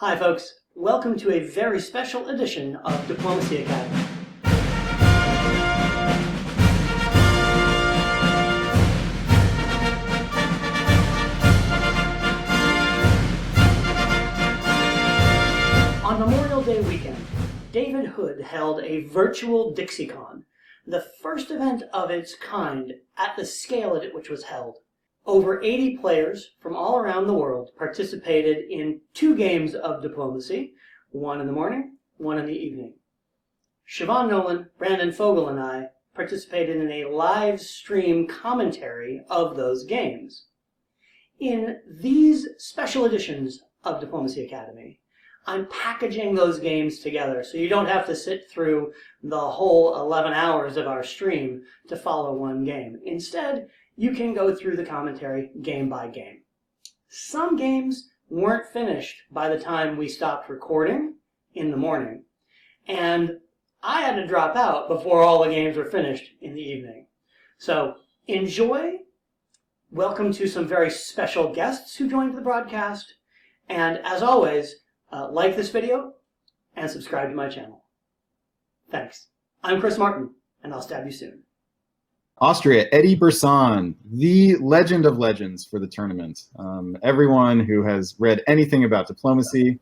Hi folks, welcome to a very special edition of Diplomacy Academy. On Memorial Day weekend, David Hood held a virtual Dixiecon, the first event of its kind at the scale at which was held. Over 80 players from all around the world participated in 2 games of diplomacy, one in the morning, one in the evening. Siobhan Nolan, Brandon Fogel, and I participated in a live stream commentary of those games. In these special editions of Diplomacy Academy, I'm packaging those games together so you don't have to sit through the whole 11 hours of our stream to follow one game. Instead, you can go through the commentary game by game. Some games weren't finished by the time we stopped recording in the morning, and I had to drop out before all the games were finished in the evening. So enjoy. Welcome to some very special guests who joined the broadcast, and as always, like this video and subscribe to my channel. Thanks. I'm Chris Martin, and I'll stab you soon. Austria, Edi Birsan, the legend of legends for the tournament. Everyone who has read anything about diplomacy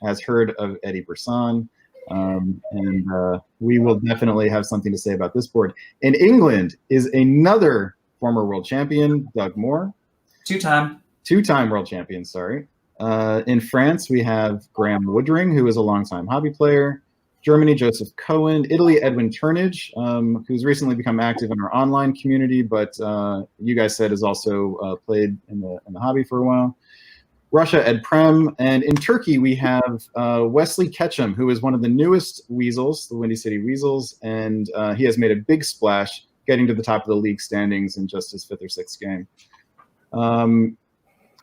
has heard of Edi Birsan, and we will definitely have something to say about this board. In England is another former world champion, Doug Moore. Two-time world champion, sorry. In France, we have Graham Woodring, who is a longtime hobby player. Germany, Joseph Cohen. Italy, Edwin Turnage, who's recently become active in our online community, but you guys said has also played in the hobby for a while. Russia, Ed Prem. And in Turkey, we have Wesley Ketchum, who is one of the newest Weasels, the Windy City Weasels, and he has made a big splash, getting to the top of the league standings in just his 5th or 6th game.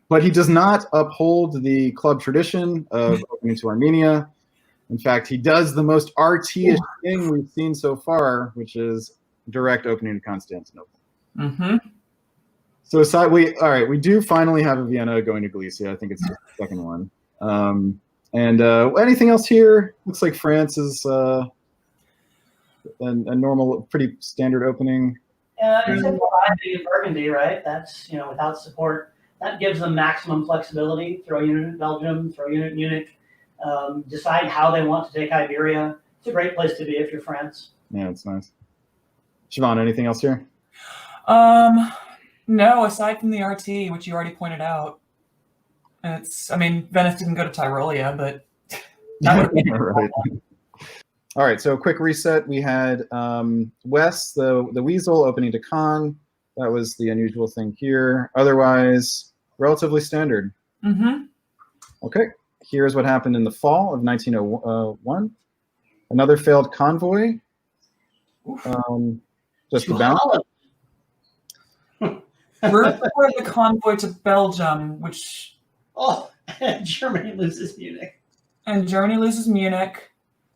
But he does not uphold the club tradition of opening to Armenia. In fact, he does the most RT-ish thing we've seen so far, which is direct opening to Constantinople. Mm-hmm. So we do finally have a Vienna going to Galicia. I think it's the second one. Anything else here? Looks like France is a normal, pretty standard opening. Except for Burgundy, right? That's, without support. That gives them maximum flexibility. Throw unit in Belgium, throw unit in Munich. Decide how they want to take Iberia. It's a great place to be if you're France. Yeah, it's nice. Siobhan, anything else here? No, aside from the RT, which you already pointed out. Venice didn't go to Tyrolia, but that would be right. All right, so a quick reset. We had Wes, the Weasel, opening to Con. That was the unusual thing here. Otherwise, relatively standard. Mm-hmm. Okay. Here's what happened in the fall of 1901. Another failed convoy. Just to bounce. We're for the convoy to Belgium, which... Oh, and Germany loses Munich. And Germany loses Munich.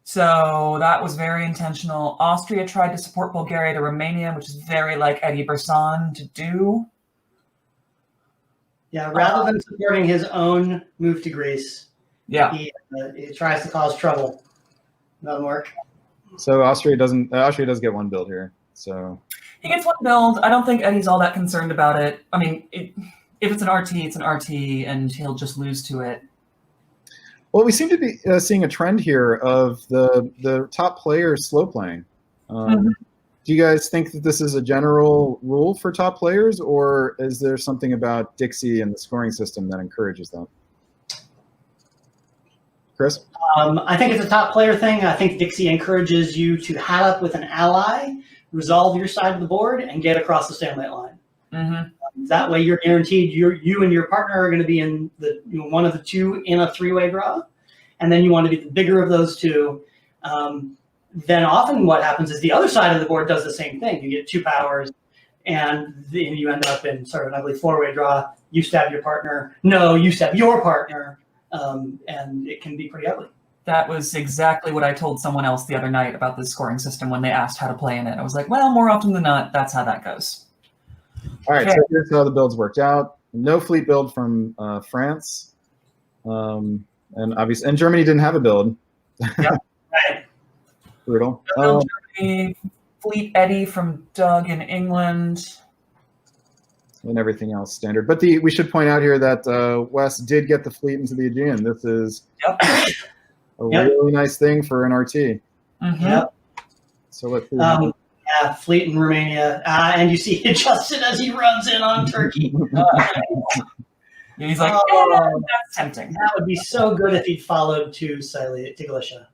So that was very intentional. Austria tried to support Bulgaria to Romania, which is very like Edi Birsan to do. Yeah, rather than supporting his own move to Greece. Yeah, he tries to cause trouble. Doesn't work. So Austria does get one build here. So he gets one build. I don't think Eddie's all that concerned about it. If it's an RT, it's an RT, and he'll just lose to it. Well, we seem to be seeing a trend here of the top players slow playing. Do you guys think that this is a general rule for top players, or is there something about Dixie and the scoring system that encourages that? Chris? I think it's a top player thing. I think Dixie encourages you to hat up with an ally, resolve your side of the board, and get across the stalemate line. Mm-hmm. That way you're guaranteed you and your partner are going to be in one of the two in a 3-way draw, and then you want to be the bigger of those two. Then often what happens is the other side of the board does the same thing. You get 2 powers, and then you end up in sort of an ugly 4-way draw. You stab your partner. No, you stab your partner. And it can be pretty ugly. That was exactly what I told someone else the other night about the scoring system when they asked how to play in it. I was like, well, more often than not, that's how that goes. All right, so here's how the builds worked out. No fleet build from France. And obviously, and Germany didn't have a build. Yep. Right. Brutal. Germany, Fleet Eddie from Doug in England. And everything else standard. But we should point out here that Wes did get the fleet into the Aegean. This is a really nice thing for an RT. Mm-hmm. Yep. So let's see. Yeah, fleet in Romania. And you see Justin as he runs in on Turkey. He's like, that's tempting. That would be so good if he'd followed to Galicia.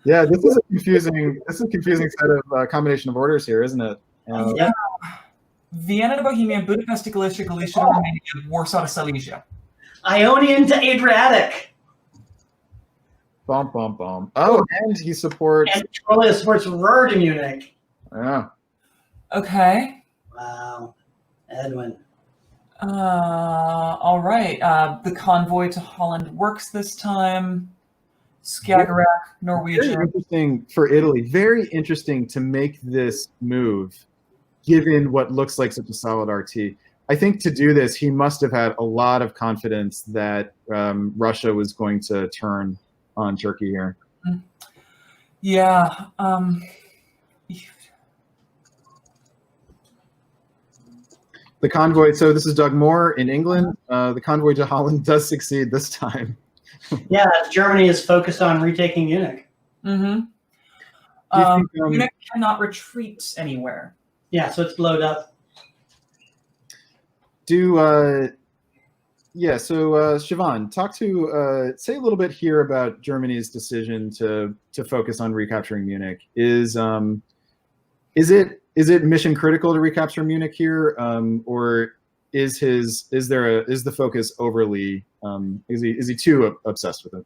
Yeah, this is a confusing set of combination of orders here, isn't it? Yep. Vienna to Bohemia, Budapest to Galicia, Galicia to Romania, Warsaw to Silesia. Ionian to Adriatic. Bum, bum, bum. Oh, and he supports... And Troya supports Ruhr to Munich. Yeah. Okay. Wow. Edwin. All right. The convoy to Holland works this time. Skagerrak, Norwegian. Very interesting for Italy. Very interesting to make this move, given what looks like such a solid RT. I think to do this, he must have had a lot of confidence that Russia was going to turn on Turkey here. Yeah. The convoy, so this is Doug Moore in England. The convoy to Holland does succeed this time. Yeah, Germany is focused on retaking Munich. Mm-hmm. Munich cannot retreat anywhere. Yeah, so it's blowed up. Siobhan, say a little bit here about Germany's decision to focus on recapturing Munich. Is it mission critical to recapture Munich here, or is the focus overly? Is he too obsessed with it?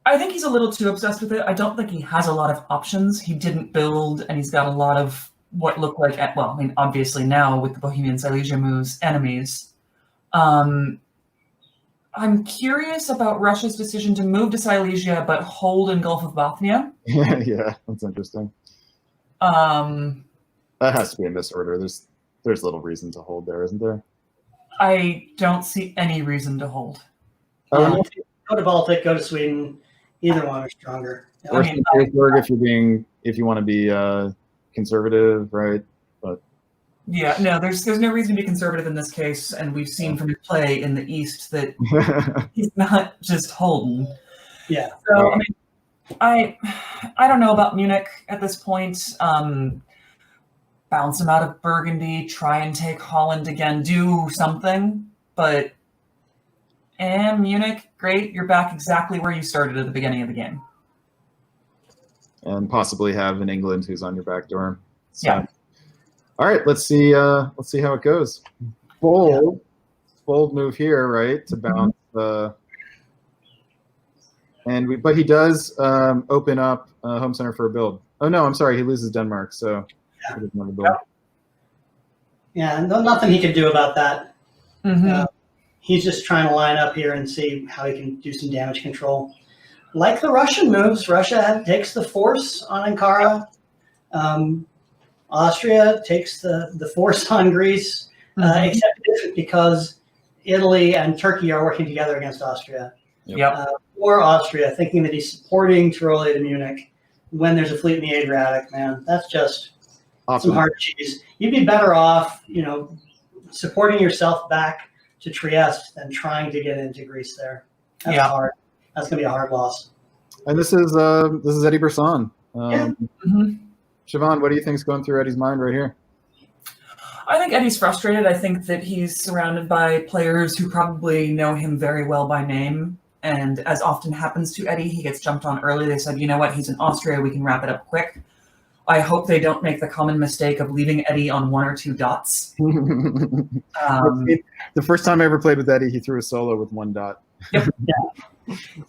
I think he's a little too obsessed with it. I don't think he has a lot of options. He didn't build, and he's got a lot of what look like, obviously now with the Bohemian Silesia moves, enemies. I'm curious about Russia's decision to move to Silesia but hold in Gulf of Bothnia. Yeah, that's interesting. That has to be a misorder. There's little reason to hold there, isn't there? I don't see any reason to hold. Go to Baltic, go to Sweden. Either one are stronger. Or St. Petersburg if you want to be conservative, right? But yeah, no, there's no reason to be conservative in this case, and we've seen from his play in the East that he's not just holding. Yeah. So I don't know about Munich at this point. Bounce him out of Burgundy, try and take Holland again, do something, but Munich, great, you're back exactly where you started at the beginning of the game. And possibly have an England who's on your back door. So, yeah. All right, let's see how it goes. Bold move here, right? To bounce but he does open up Home Center for a build. Oh no, I'm sorry, he loses Denmark, so he doesn't have a build. Yeah, nothing he can do about that. Mm-hmm. He's just trying to line up here and see how he can do some damage control. Like the Russian moves, Russia takes the force on Ankara. Austria takes the force on Greece, except because Italy and Turkey are working together against Austria. Yep. Or Austria, thinking that he's supporting Tyrolia to Munich when there's a fleet in the Adriatic, man. That's just some hard cheese. You'd be better off, supporting yourself back to Trieste than trying to get into Greece there. That's hard. That's going to be a hard loss. And this is Edi Birsan. Siobhan, what do you think is going through Eddie's mind right here? I think Eddie's frustrated. I think that he's surrounded by players who probably know him very well by name. And as often happens to Eddie, he gets jumped on early. They said, you know what, he's in Austria. We can wrap it up quick. I hope they don't make the common mistake of leaving Eddie on 1 or 2 dots. The first time I ever played with Eddie, he threw a solo with 1 dot. Yep. Yeah.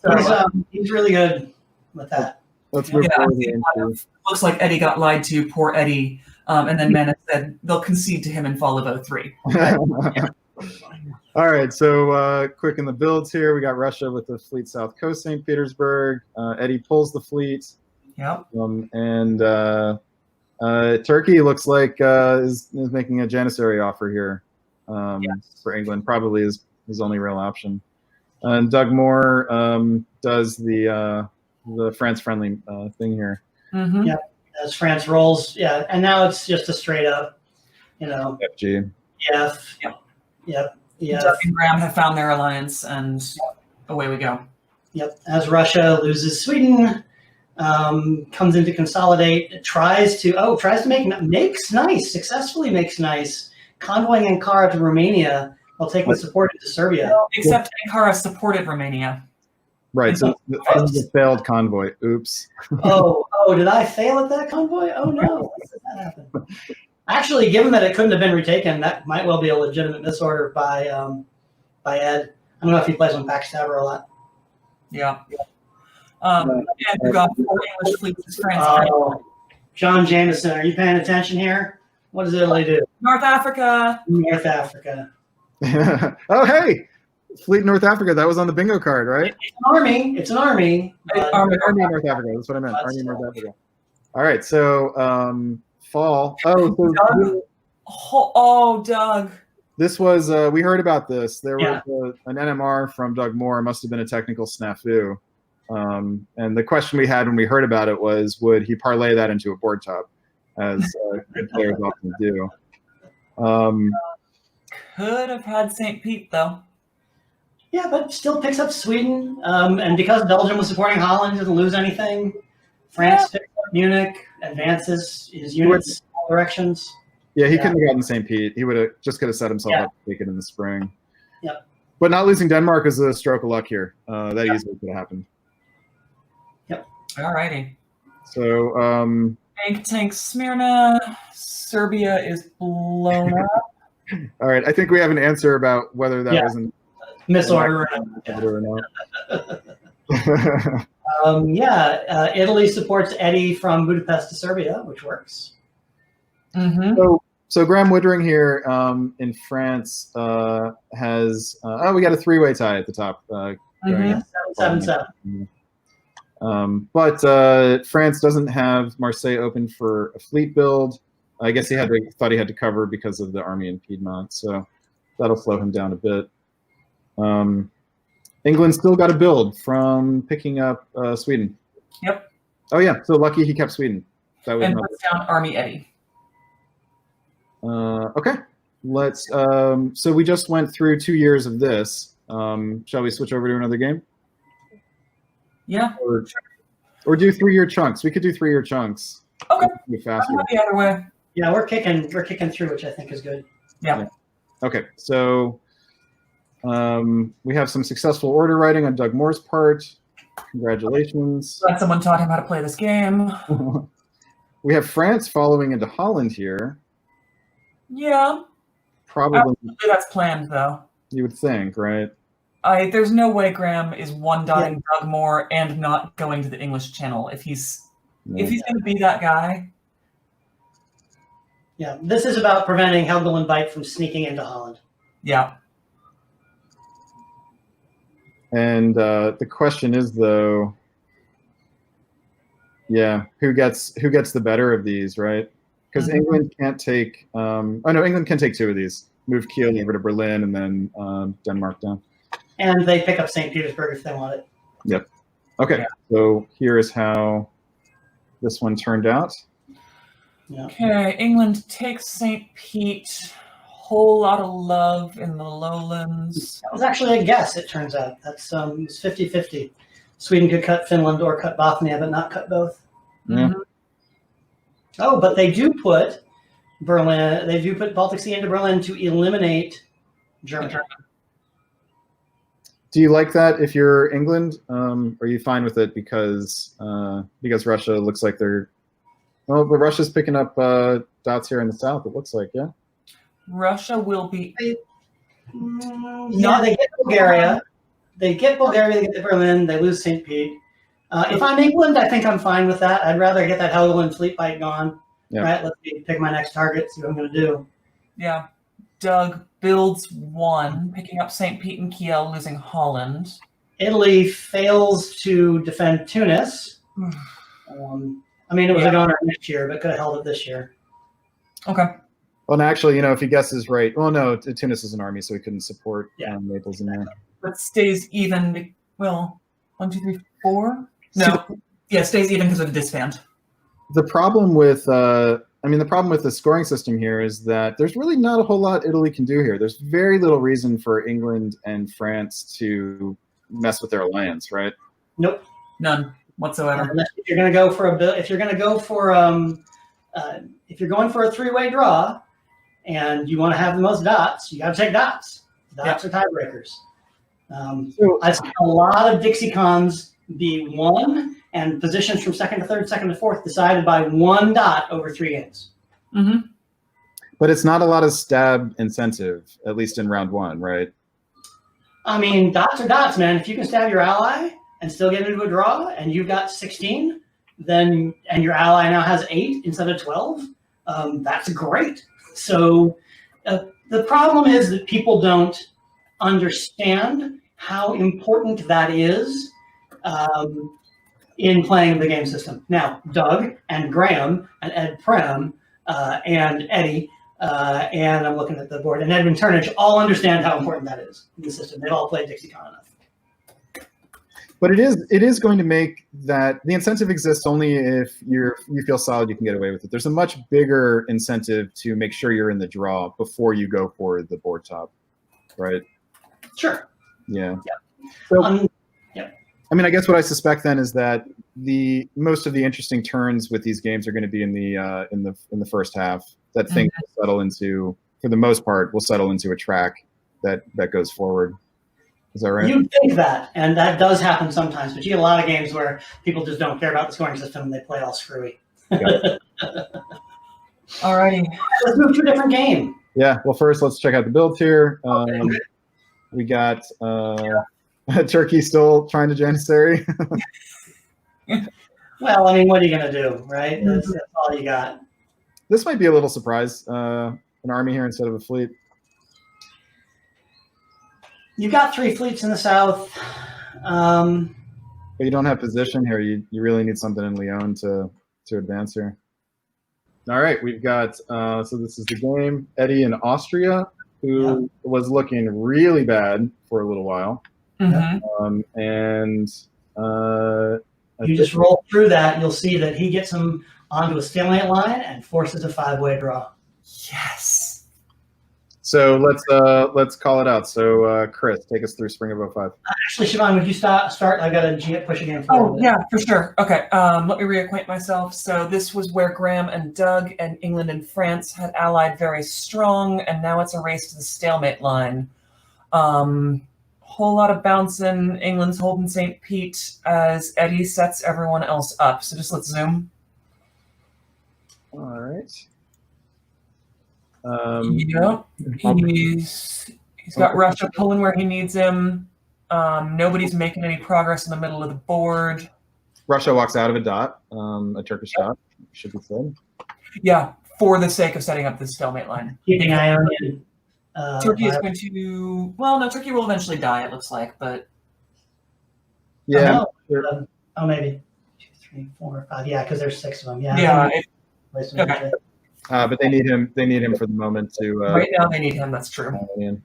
So he's really good with that. Let's move forward. Looks like Eddie got lied to, poor Eddie. And then Menace said they'll concede to him in fall of 03. All right, so quick in the builds here. We got Russia with the fleet south coast, St. Petersburg. Eddie pulls the fleet. Yep. And Turkey looks like is making a Janissary offer here for England. Probably is his only real option. And Doug Moore does the France-friendly thing here. Mm-hmm. Yeah, as France rolls, yeah, and now it's just a straight up, FG. EF. Yep. Doug and Graham have found their alliance, and away we go. Yep. As Russia loses Sweden, comes in to consolidate, tries to successfully makes nice, convoying Ankara to Romania while taking support into Serbia. Except Ankara supported Romania. Right, so this is a failed convoy. Oops. Oh, did I fail at that convoy? Oh no, how did that happen? Actually, given that it couldn't have been retaken, that might well be a legitimate misorder by Ed. I don't know if he plays on Backstabber a lot. Yeah. And we got 4 English fleets as France. Oh, John Jameson, are you paying attention here? What does Italy do? North Africa. North Africa. Oh, hey! Fleet North Africa. That was on the bingo card, right? It's an army. But Army in North Africa. That's what I meant. Army in North Africa. All right, so fall. Doug. This was, we heard about this. There was an NMR from Doug Moore. It must have been a technical snafu. And the question we had when we heard about it was, would he parlay that into a board top, as good players often do? Could have had St. Pete, though. Yeah, but still picks up Sweden. And because Belgium was supporting Holland, he doesn't lose anything. France picks up Munich, advances his units in all directions. Yeah, he couldn't have gotten St. Pete. He could have set himself up to take it in the spring. Yep. But not losing Denmark is a stroke of luck here. That easily could have happened. Yep. All righty. So, Tank Smyrna. Serbia is blown up. All right. I think we have an answer about whether that was an misorder or not. Italy supports Edi from Budapest to Serbia, which works. Mm-hmm. So Graham Woodring here in France has we got a 3-way tie at the top. 7-7. But France doesn't have Marseille open for a fleet build. I guess thought he had to cover because of the army in Piedmont, so that'll slow him down a bit. England still got a build from picking up Sweden. Yep. Oh yeah, so lucky he kept Sweden. That was puts down Army Edi. Okay, let's. So we just went through 2 years of this. Shall we switch over to another game? Yeah. Or do 3-year chunks. We could do 3-year chunks. Okay. Faster. The other way. Yeah, we're kicking through, which I think is good. Yeah. Okay, so we have some successful order writing on Doug Moore's part. Congratulations. Glad someone taught him how to play this game. We have France following into Holland here. Yeah. Probably. That's planned, though. You would think, right? There's no way Graham is one-dotting Doug Moore and not going to the English Channel if he's going to be that guy. Yeah, this is about preventing Helgoland Bite from sneaking into Holland. Yeah. And the question is, though, who gets the better of these, right? Because England can't take. England can take 2 of these. Move Kiel over to Berlin, and then Denmark down. And they pick up St. Petersburg if they want it. Yep. Okay. So here is how this one turned out. Yeah. Okay, England takes St. Pete. Whole lot of love in the lowlands. That was actually a guess, it turns out. That's it's 50-50. Sweden could cut Finland or cut Bothnia, but not cut both. Yeah. Mm-hmm. Oh, but they do put Berlin. They do put Baltic Sea into Berlin to eliminate Germany. Do you like that if you're England? Are you fine with it because Russia looks like they're but Russia's picking up dots here in the south, it looks like, yeah? Russia will be they get Bulgaria. They get Berlin, they lose St. Pete. If I'm England, I think I'm fine with that. I'd rather get that Helgoland fleet fight gone. Yeah. Right? Let me pick my next target, see what I'm going to do. Yeah. Doug builds 1, picking up St. Pete and Kiel, losing Holland. Italy fails to defend Tunis. It was a goner next year, but could have held it this year. Okay. Well, and actually, if he guesses right, well, no, Tunis is an army, so he couldn't support Naples in there. But stays even. Well, 1, 2, 3, 4. No, yeah, stays even because of the disband. The problem with the problem with the scoring system here is that there's really not a whole lot Italy can do here. There's very little reason for England and France to mess with their alliance, right? Nope, none whatsoever. If you're going to go for if you're going for a three-way draw, and you want to have the most dots, you got to take dots. Dots are tiebreakers. I've seen a lot of Dixiecons be won and positions from second to third, second to fourth decided by 1 dot over 3 games. Mm-hmm. But it's not a lot of stab incentive, at least in round 1, right? I mean, dots are dots, man. If you can stab your ally and still get into a draw, and you've got 16, and your ally now has 8 instead of 12, that's great. So the problem is that people don't understand how important that is in playing the game system. Now, Doug and Graham and Ed Prem and Eddie, and I'm looking at the board, and Edwin Turnage all understand how important that is in the system. They've all played Dixiecon enough. But it is going to make that the incentive exists only if you feel solid you can get away with it. There's a much bigger incentive to make sure you're in the draw before you go for the board top, right? Sure. Yeah. So, I guess what I suspect then is that most of the interesting turns with these games are going to be in the first half. That things will settle into, for the most part, will settle into a track that goes forward. Is that right? You think that, and that does happen sometimes, but you get a lot of games where people just don't care about the scoring system and they play all screwy. Yeah. Alrighty. Let's move to a different game. Yeah, well, first let's check out the builds here. We got Turkey still trying to Janissary. Well, what are you going to do, right? That's all you got. This might be a little surprise, an army here instead of a fleet. You've got 3 fleets in the south. But you don't have position here. You really need something in Lyon to advance here. All right, we've got, so this is the game. Eddie in Austria, who was looking really bad for a little while. Mm-hmm. You just roll through that, you'll see that he gets him onto a stalemate line and forces a 5-way draw. Yes. So let's call it out. So Chris, take us through Spring of 05. Actually, Siobhan, would you start? I got a push again. Yeah, for sure. Okay, let me reacquaint myself. So this was where Graham and Doug and England and France had allied very strong, and now it's a race to the stalemate line. Whole lot of bouncing. England's holding St. Pete as Eddie sets everyone else up. So just let's zoom. All right. He's got Russia pulling where he needs him. Nobody's making any progress in the middle of the board. Russia walks out of a dot, a Turkish dot, should be said. Yeah, for the sake of setting up this stalemate line. Keeping an eye on it. Turkey is going to, well, no, Turkey will eventually die, it looks like, but. Yeah. Maybe 2, 3, 4, 5. Yeah, because there's 6 of them. Yeah. Yeah. Okay. But they need him. They need him for the moment to. Right now, they need him. That's true.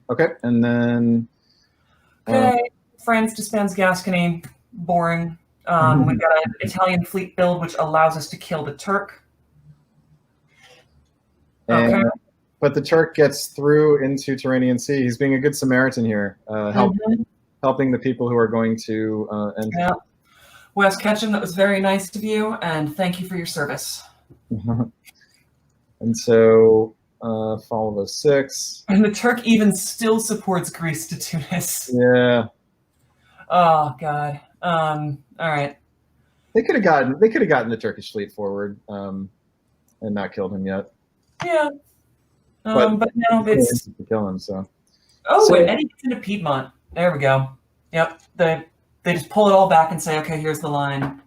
Okay, and then. Okay, France disbands Gascony. Boring. We've got an Italian fleet build, which allows us to kill the Turk. Okay. But the Turk gets through into Tyrrhenian Sea. He's being a good Samaritan here, helping the people who are going to enter. Yeah. Wes Ketchum, that was very nice of you, and thank you for your service. And so, fall of 06. And the Turk even still supports Greece to Tunis. Yeah. Oh God. All right. They could have gotten the Turkish fleet forward, and not killed him yet. Yeah. But now it's to kill him. So. And Eddie gets into Piedmont. There we go. Yep. They just pull it all back and say, okay, here's the line.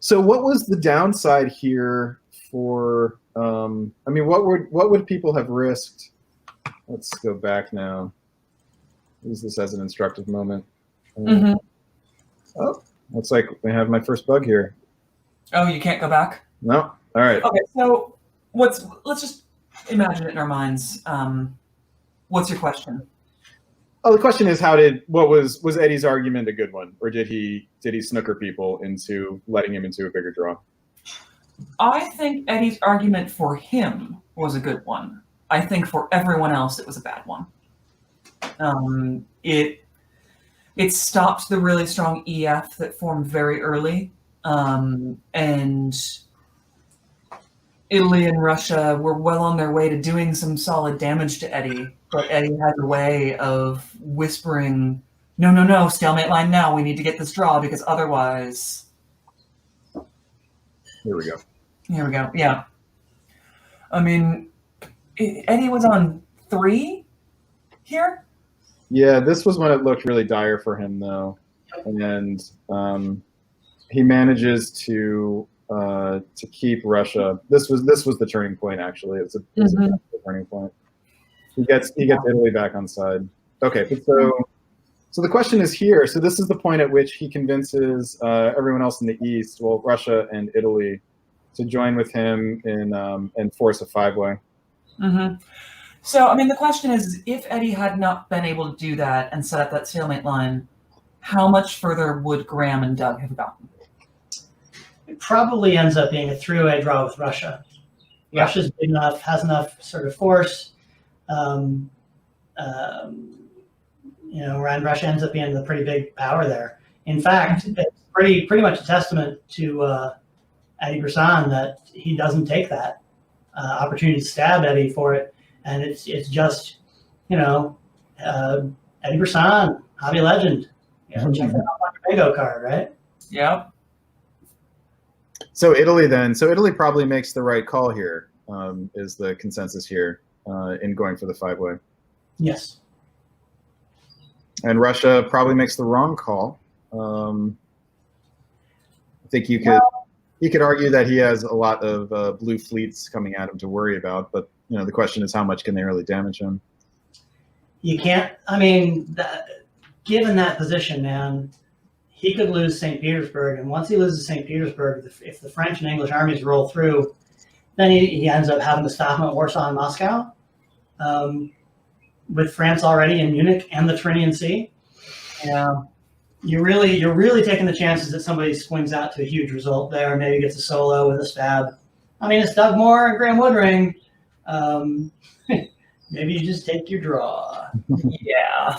So what was the downside here for? What would people have risked? Let's go back now. Use this as an instructive moment. Oh, looks like we have my first bug here. Oh, you can't go back? No. All right. Okay, so let's just imagine it in our minds. What's your question? Oh, the question is, was Eddie's argument a good one, or did he snooker people into letting him into a bigger draw? I think Eddie's argument for him was a good one. I think for everyone else, it was a bad one. It stopped the really strong EF that formed very early, and Italy and Russia were well on their way to doing some solid damage to Eddie, but Eddie had a way of whispering, no, stalemate line now, we need to get this draw, because otherwise... Here we go. Here we go, yeah. I mean, Eddie was on 3 here? Yeah, this was when it looked really dire for him, though. And he manages to keep Russia. This was the turning point. Actually, it's a turning point. He gets Italy back on side. Okay, but so the question is here. So this is the point at which he convinces everyone else in the East, well, Russia and Italy, to join with him and force a 5-way. Mm-hmm. So, I mean, the question is, if Eddie had not been able to do that and set up that stalemate line, how much further would Graham and Doug have gotten? It probably ends up being a 3-way draw with Russia. Yeah. Russia's big enough, has enough sort of force. And Russia ends up being the pretty big power there. In fact, it's pretty much a testament to Edi Birsan that he doesn't take that opportunity to stab Eddie for it. And it's just, Edi Birsan, hobby legend. Check that out on your bingo card, right? Yeah. So Italy probably makes the right call here, is the consensus here in going for the 5-way. Yes. And Russia probably makes the wrong call. I think you could argue that he has a lot of blue fleets coming at him to worry about, but the question is, how much can they really damage him? You can't. I mean, given that position, man, he could lose St. Petersburg, and once he loses St. Petersburg, if the French and English armies roll through, then he ends up having to stop him at Warsaw and Moscow, with France already in Munich and the Tyrrhenian Sea. Yeah, you're really taking the chances that somebody swings out to a huge result there, maybe gets a solo with a stab. I mean, it's Doug Moore and Graham Woodring. Maybe you just take your draw. Yeah.